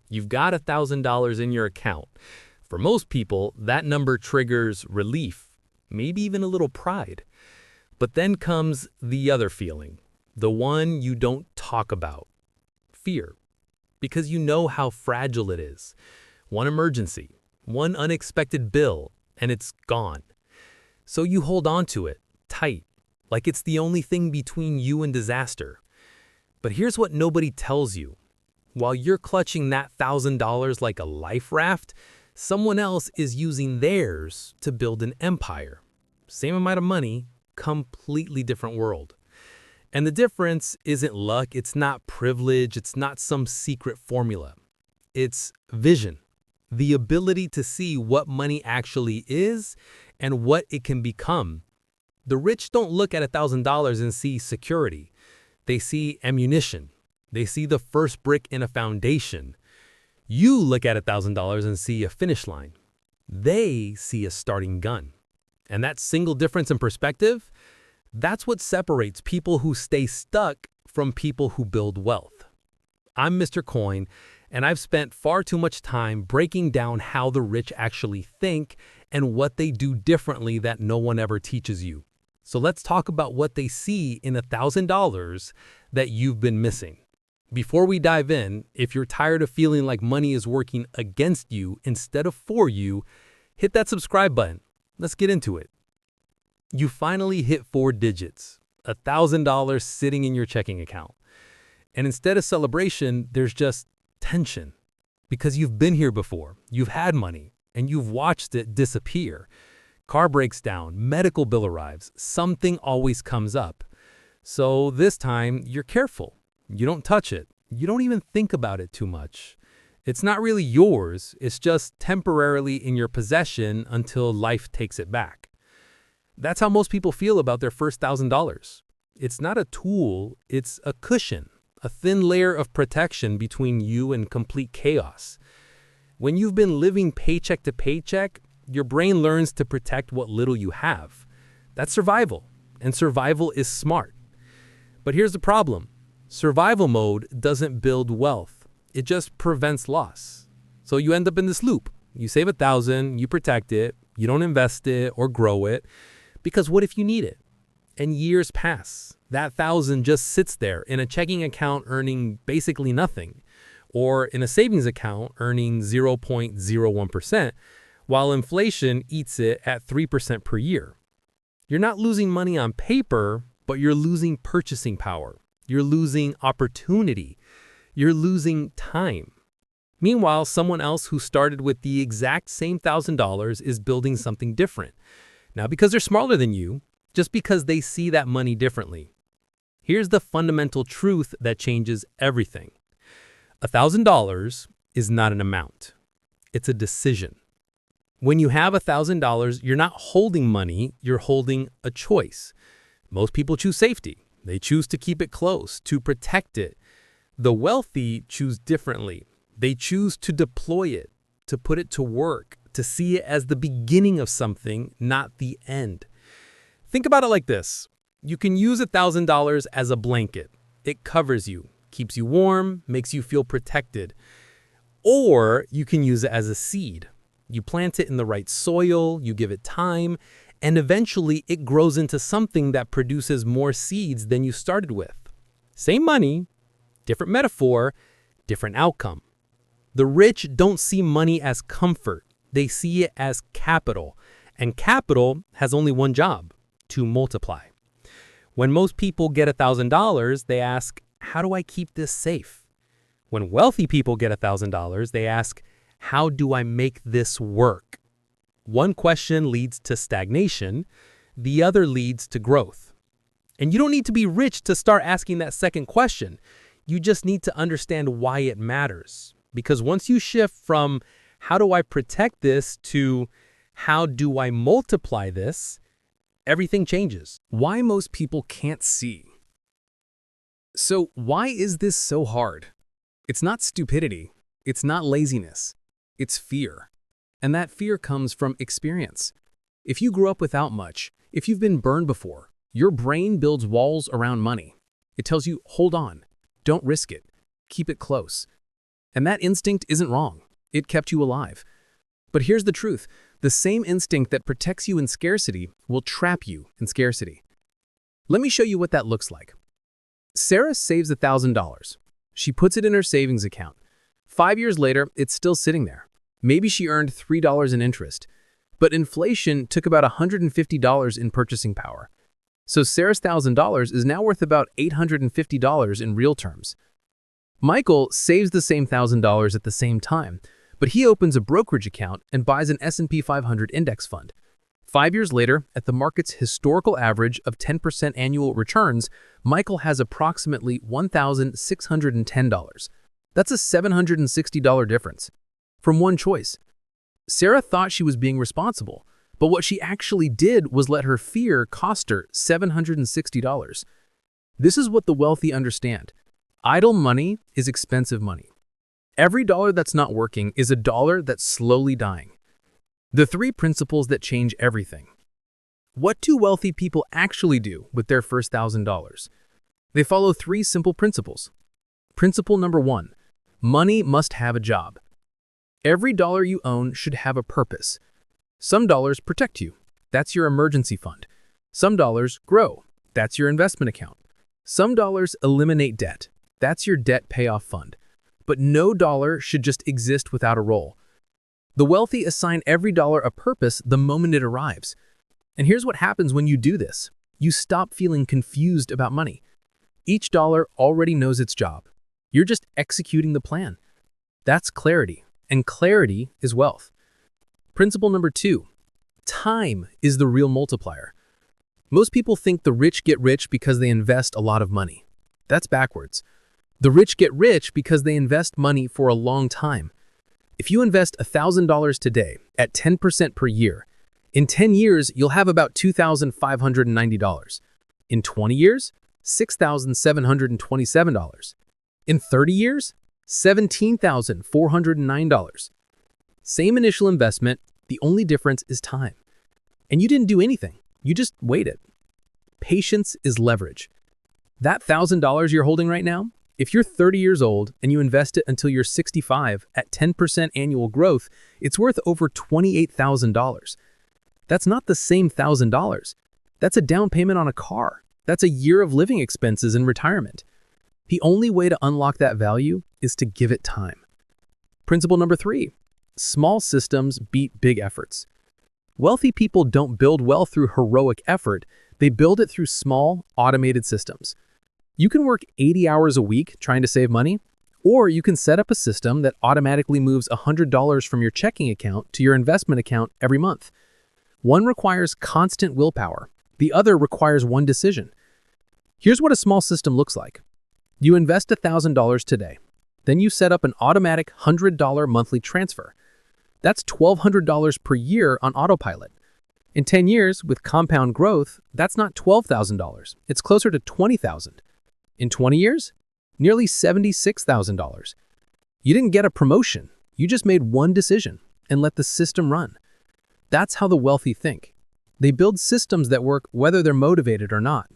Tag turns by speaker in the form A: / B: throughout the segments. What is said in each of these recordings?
A: You've got $1,000 in your account. For most people, that number triggers relief, maybe even a little pride. But then comes the other feeling, the one you don't talk about, fear, because you know how fragile it is. One emergency, one unexpected bill, and it's gone. So you hold on to it, tight, like it's the only thing between you and disaster. But here's what nobody tells you. While you're clutching that $1,000 like a life raft, someone else is using theirs to build an empire. Same amount of money, completely different world. And the difference isn't luck, it's not privilege, it's not some secret formula. It's vision, the ability to see what money actually is and what it can become. The rich don't look at $1,000 and see security. They see ammunition. They see the first brick in a foundation. You look at $1,000 and see a finish line. They see a starting gun. And that single difference in perspective, that's what separates people who stay stuck from people who build wealth. I'm Mr. Coin, and I've spent far too much time breaking down how the rich actually think and what they do differently that no one ever teaches you. So let's talk about what they see in $1,000 that you've been missing. Before we dive in, if you're tired of feeling like money is working against you instead of for you, hit that subscribe button. Let's get into it. You finally hit 4 digits, $1,000 sitting in your checking account. And instead of celebration, there's just tension. Because you've been here before, you've had money, and you've watched it disappear. Car breaks down, medical bill arrives, something always comes up. So this time, you're careful. You don't touch it. You don't even think about it too much. It's not really yours, it's just temporarily in your possession until life takes it back. That's how most people feel about their first $1,000. It's not a tool, it's a cushion, a thin layer of protection between you and complete chaos. When you've been living paycheck to paycheck, your brain learns to protect what little you have. That's survival, and survival is smart. But here's the problem. Survival mode doesn't build wealth. It just prevents loss. So you end up in this loop. You save $1,000, you protect it, you don't invest it or grow it, because what if you need it? And years pass. That $1,000 just sits there in a checking account earning basically nothing, or in a savings account earning 0.01%, while inflation eats it at 3% per year. You're not losing money on paper, but you're losing purchasing power. You're losing opportunity. You're losing time. Meanwhile, someone else who started with the exact same $1,000 is building something different. Not because they're smarter than you, just because they see that money differently. Here's the fundamental truth that changes everything. $1,000 is not an amount. It's a decision. When you have $1,000, you're not holding money, you're holding a choice. Most people choose safety. They choose to keep it close, to protect it. The wealthy choose differently. They choose to deploy it, to put it to work, to see it as the beginning of something, not the end. Think about it like this. You can use $1,000 as a blanket. It covers you, keeps you warm, makes you feel protected. Or you can use it as a seed. You plant it in the right soil, you give it time, and eventually it grows into something that produces more seeds than you started with. Same money, different metaphor, different outcome. The rich don't see money as comfort. They see it as capital. And capital has only one job, to multiply. When most people get $1,000, they ask, how do I keep this safe? When wealthy people get $1,000, they ask, how do I make this work? One question leads to stagnation, the other leads to growth. And you don't need to be rich to start asking that second question. You just need to understand why it matters. Because once you shift from how do I protect this to how do I multiply this, everything changes.
B: Why most people can't see. So why is this so hard? It's not stupidity. It's not laziness. It's fear. And that fear comes from experience. If you grew up without much, if you've been burned before, your brain builds walls around money. It tells you, hold on, don't risk it, keep it close. And that instinct isn't wrong. It kept you alive. But here's the truth. The same instinct that protects you in scarcity will trap you in scarcity. Let me show you what that looks like. Sarah saves $1,000. She puts it in her savings account. 5 years later, it's still sitting there. Maybe she earned $3 in interest, but inflation took about $150 in purchasing power. So Sarah's $1,000 is now worth about $850 in real terms. Michael saves the same $1,000 at the same time, but he opens a brokerage account and buys an S&P 500 index fund. 5 years later, at the market's historical average of 10% annual returns, Michael has approximately $1,610. That's a $760 difference from one choice. Sarah thought she was being responsible, but what she actually did was let her fear cost her $760. This is what the wealthy understand. Idle money is expensive money. Every dollar that's not working is a dollar that's slowly dying. The 3 principles that change everything. What do wealthy people actually do with their first $1,000? They follow 3 simple principles. Principle number 1, money must have a job. Every dollar you own should have a purpose. Some dollars protect you. That's your emergency fund. Some dollars grow. That's your investment account. Some dollars eliminate debt. That's your debt payoff fund. But no dollar should just exist without a role. The wealthy assign every dollar a purpose the moment it arrives. And here's what happens when you do this. You stop feeling confused about money. Each dollar already knows its job. You're just executing the plan. That's clarity, and clarity is wealth. Principle number 2, time is the real multiplier. Most people think the rich get rich because they invest a lot of money. That's backwards. The rich get rich because they invest money for a long time. If you invest $1,000 today at 10% per year, in 10 years, you'll have about $2,590. In 20 years, $6,727. In 30 years, $17,409. Same initial investment, the only difference is time. And you didn't do anything, you just waited. Patience is leverage. That $1,000 you're holding right now, if you're 30 years old and you invest it until you're 65 at 10% annual growth, it's worth over $28,000. That's not the same $1,000. That's a down payment on a car. That's a year of living expenses in retirement. The only way to unlock that value is to give it time. Principle number 3, small systems beat big efforts. Wealthy people don't build wealth through heroic effort, they build it through small, automated systems. You can work 80 hours a week trying to save money, or you can set up a system that automatically moves $100 from your checking account to your investment account every month. One requires constant willpower, the other requires one decision. Here's what a small system looks like. You invest $1,000 today. Then you set up an automatic $100 monthly transfer. That's $1,200 per year on autopilot. In 10 years, with compound growth, that's not $12,000. It's closer to $20,000. In 20 years, nearly $76,000. You didn't get a promotion. You just made one decision and let the system run. That's how the wealthy think. They build systems that work whether they're motivated or not.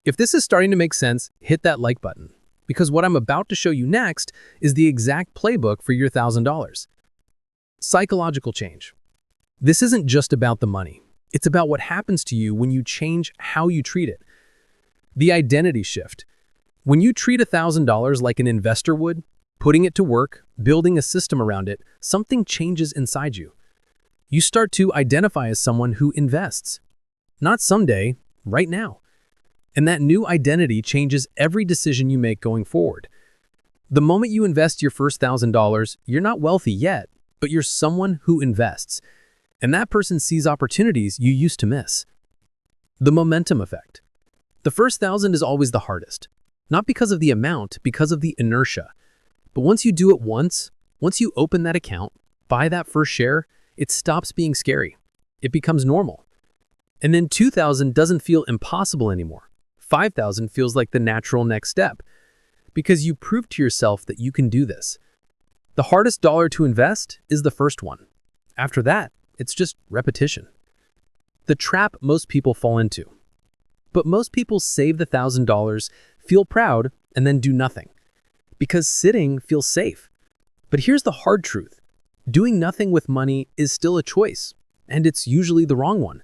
B: If this is starting to make sense, hit that like button, because what I'm about to show you next is the exact playbook for your $1,000. Psychological change. This isn't just about the money. It's about what happens to you when you change how you treat it. The identity shift. When you treat $1,000 like an investor would, putting it to work, building a system around it, something changes inside you. You start to identify as someone who invests. Not someday, right now. And that new identity changes every decision you make going forward. The moment you invest your first $1,000, you're not wealthy yet, but you're someone who invests. And that person sees opportunities you used to miss. The momentum effect. The first 1,000 is always the hardest. Not because of the amount, because of the inertia. But once you do it once you open that account, buy that first share, it stops being scary. It becomes normal. And then 2,000 doesn't feel impossible anymore. 5,000 feels like the natural next step. Because you prove to yourself that you can do this. The hardest dollar to invest is the first one. After that, it's just repetition. The trap most people fall into. But most people save the $1,000, feel proud, and then do nothing. because sitting feels safe. But here's the hard truth. Doing nothing with money is still a choice, and it's usually the wrong one.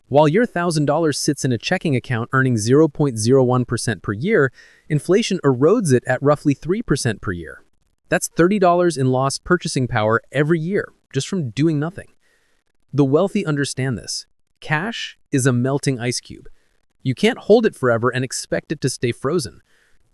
B: While your $1,000 sits in a checking account earning 0.01% per year, inflation erodes it at roughly 3% per year. That's $30 in lost purchasing power every year, just from doing nothing. The wealthy understand this. Cash is a melting ice cube. You can't hold it forever and expect it to stay frozen.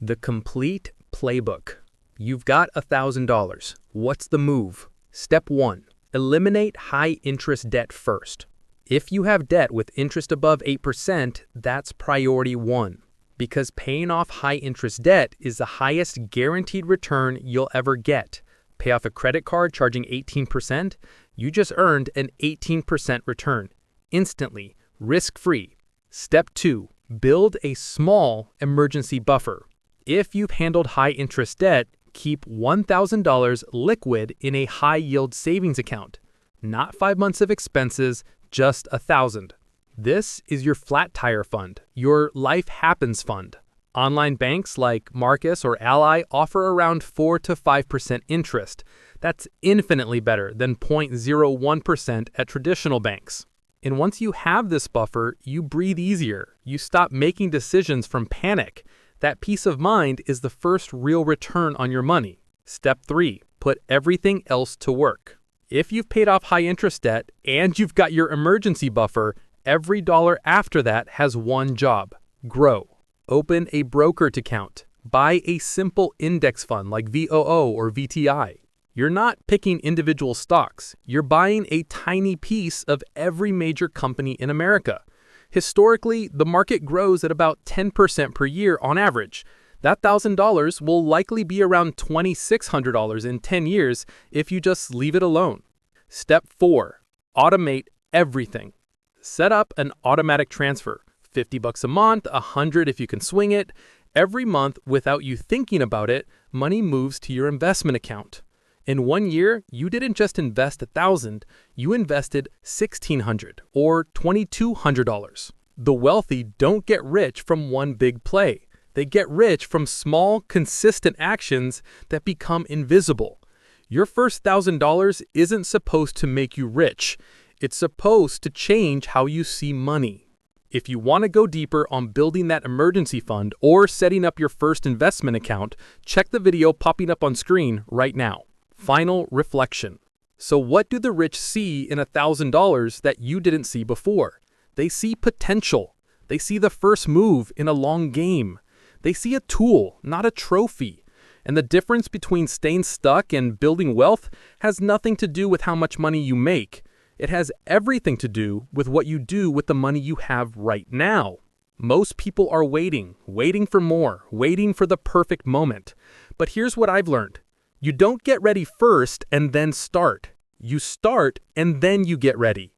A: The complete playbook. You've got $1,000. What's the move? Step 1. Eliminate high-interest debt first. If you have debt with interest above 8%, that's priority 1, because paying off high-interest debt is the highest guaranteed return you'll ever get. Pay off a credit card charging 18%, you just earned an 18% return, instantly, risk-free. Step 2. Build a small emergency buffer. If you've handled high-interest debt, keep $1,000 liquid in a high-yield savings account. Not 5 months of expenses, just $1,000. This is your flat tire fund, your life happens fund. Online banks like Marcus or Ally offer around 4 to 5% interest. That's infinitely better than 0.01% at traditional banks. And once you have this buffer, you breathe easier. You stop making decisions from panic. That peace of mind is the first real return on your money. Step 3. Put everything else to work. If you've paid off high-interest debt and you've got your emergency buffer, every dollar after that has one job: grow. Open a brokerage account. Buy a simple index fund like VOO or VTI. You're not picking individual stocks. You're buying a tiny piece of every major company in America. Historically, the market grows at about 10% per year on average. That $1,000 will likely be around $2,600 in 10 years if you just leave it alone. Step 4. Automate everything. Set up an automatic transfer. $50 a month, $100 if you can swing it. Every month, without you thinking about it, money moves to your investment account. In 1 year, you didn't just invest $1,000, you invested $1,600 or $2,200. The wealthy don't get rich from one big play. They get rich from small, consistent actions that become invisible. Your first $1,000 isn't supposed to make you rich. It's supposed to change how you see money. If you want to go deeper on building that emergency fund or setting up your first investment account, check the video popping up on screen right now. Final reflection. So what do the rich see in $1,000 that you didn't see before? They see potential. They see the first move in a long game. They see a tool, not a trophy. And the difference between staying stuck and building wealth has nothing to do with how much money you make. It has everything to do with what you do with the money you have right now. Most people are waiting for more, waiting for the perfect moment. But here's what I've learned. You don't get ready first and then start. You start and then you get ready.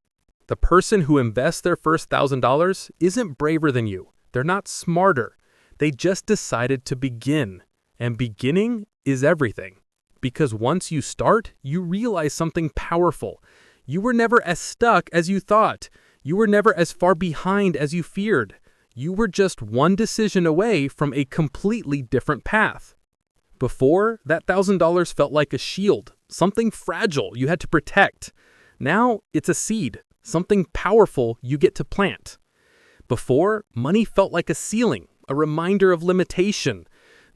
A: The person who invests their first $1,000 isn't braver than you. They're not smarter. They just decided to begin. And beginning is everything. Because once you start, you realize something powerful. You were never as stuck as you thought. You were never as far behind as you feared. You were just one decision away from a completely different path. Before, that $1,000 felt like a shield, something fragile you had to protect. Now, it's a seed, something powerful you get to plant. Before, money felt like a ceiling, a reminder of limitation.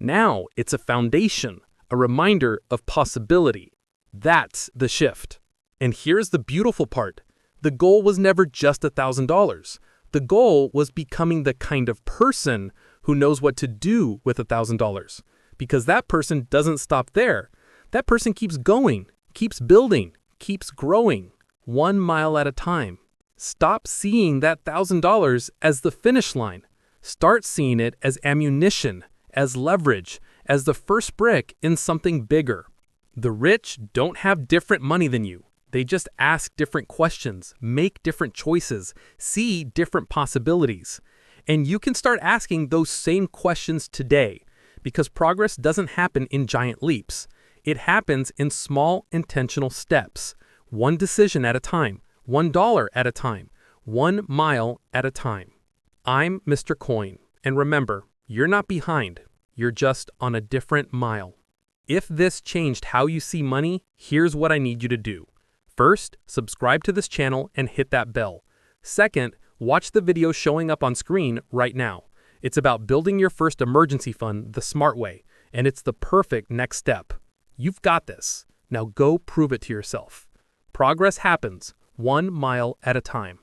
A: Now, it's a foundation, a reminder of possibility. That's the shift. And here's the beautiful part. The goal was never just $1,000. The goal was becoming the kind of person who knows what to do with $1,000. Because that person doesn't stop there. That person keeps going, keeps building, keeps growing, 1 mile at a time. Stop seeing that $1,000 as the finish line. Start seeing it as ammunition, as leverage, as the first brick in something bigger. The rich don't have different money than you. They just ask different questions, make different choices, see different possibilities. And you can start asking those same questions today. Because progress doesn't happen in giant leaps. It happens in small, intentional steps. One decision at a time, $1 at a time, 1 mile at a time. I'm Mr. Coin, and remember, you're not behind. You're just on a different mile. If this changed how you see money, here's what I need you to do. First, subscribe to this channel and hit that bell. Second, watch the video showing up on screen right now. It's about building your first emergency fund the smart way, and it's the perfect next step. You've got this. Now go prove it to yourself. Progress happens 1 mile at a time.